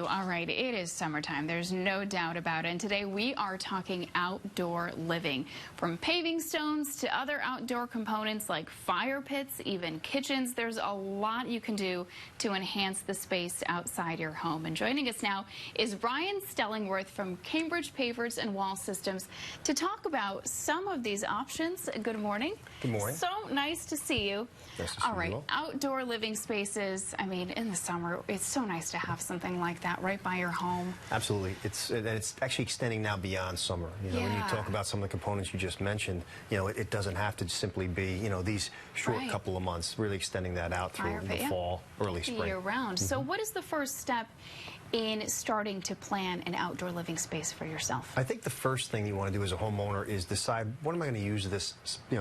All right, it is summertime. There's no doubt about it. And today we are talking outdoor living. From Pavingstones to other outdoor components like fire pits, even kitchens, there's a lot you can do to enhance the space outside your home. And joining us now is Brian Stellingworth from Cambridge Pavers and Wall Systems to talk about some of these options. Good morning. Good morning. So nice to see you. Nice to see you. All right, outdoor living spaces. I mean, in the summer, it's so nice to have something like that right by your home. Absolutely. It's actually extending now beyond summer. You know, when you talk about some of the components you just mentioned, you know, it doesn't have to simply be, you know, these short couple of months, really extending that out through the fall, early spring. Year round. So what is the first step in starting to plan an outdoor living space for yourself? I think the first thing you want to do as a homeowner is decide, what am I going to use this,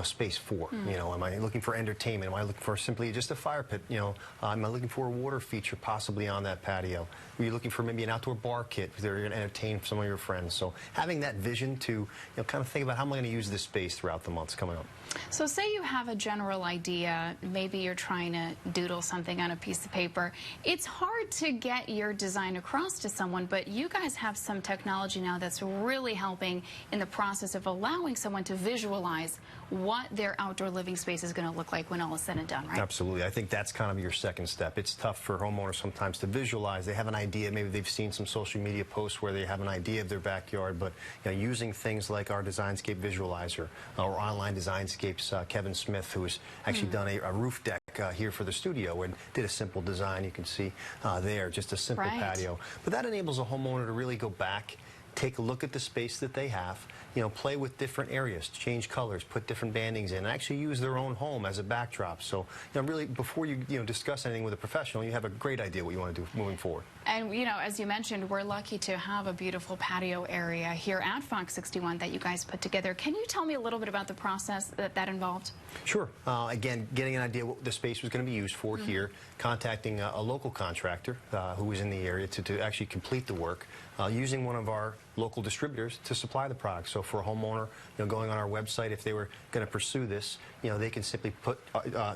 space for? You know, am I looking for entertainment? Am I looking for simply just a fire pit? You know, am I looking for a water feature possibly on that patio? Are you looking for maybe an outdoor bar kit that you're going to entertain some of your friends? So having that vision to, kind of think about how am I going to use this space throughout the months coming up. So say you have a general idea, maybe you're trying to doodle something on a piece of paper. It's hard to get your design across to someone, but you guys have some technology now that's really helping in the process of allowing someone to visualize what their outdoor living space is going to look like when all is said and done, right? Absolutely. I think that's kind of your second step. It's tough for homeowners sometimes to visualize. They have an idea. Maybe they've seen some social media posts where they have an idea of their backyard, but using things like our Designscape Visualizer or online Designscapes, Kevin Smith, who has actually done a roof deck here for the studio and did a simple design. You can see there, just a simple patio. But that enables a homeowner to really go back, take a look at the space that they have, play with different areas, change colors, put different bandings in, and actually use their own home as a backdrop. So, really, before you, discuss anything with a professional, you have a great idea what you want to do moving forward. And, as you mentioned, we're lucky to have a beautiful patio area here at Fox 61 that you guys put together. Can you tell me a little bit about the process that involved? Sure. Again, getting an idea what the space was going to be used for here, contacting a local contractor who was in the area to actually complete the work, using one of our local distributors to supply the product. So for a homeowner, going on our website, if they were going to pursue this, they can simply put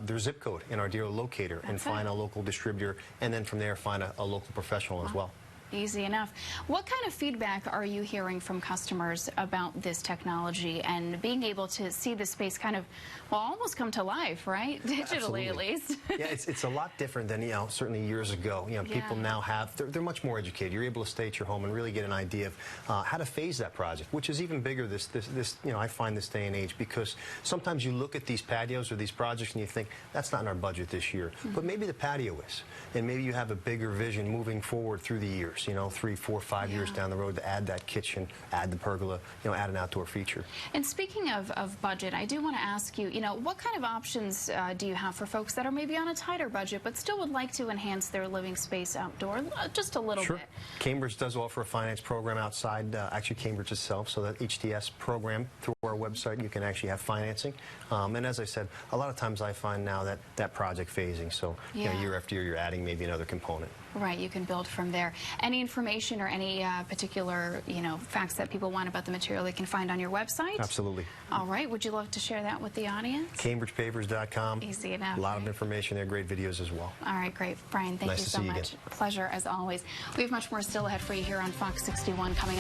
their zip code in our dealer locator and find a local distributor, and then from there find a local professional as well. Easy enough. What kind of feedback are you hearing from customers about this technology and being able to see the space kind of, well, almost come to life, right? Digitally, at least. Yeah, it's a lot different than, certainly years ago. People now have, they're much more educated. You're able to stay at your home and really get an idea of how to phase that project, which is even bigger this I find this day and age, because sometimes you look at these patios or these projects and you think, that's not in our budget this year. But maybe the patio is. And maybe you have a bigger vision moving forward through the years. 3, 4, 5 years down the road to add that kitchen, add the pergola, add an outdoor feature. And speaking of budget, I do want to ask you, what kind of options do you have for folks that are maybe on a tighter budget but still would like to enhance their living space outdoor just a little bit? Cambridge does offer a finance program outside, actually Cambridge itself, so that HTS program through our website, you can actually have financing. And as I said, a lot of times I find now that project phasing, so year after year you're adding maybe another component. Right, you can build from there. Any information or any particular, facts that people want about the material they can find on your website? Absolutely. All right, would you love to share that with the audience? CambridgePavers.com. Easy enough. A lot of information there, great videos as well. All right, great. Brian, thank you so much. Pleasure as always. We have much more still ahead for you here on Fox 61 coming up.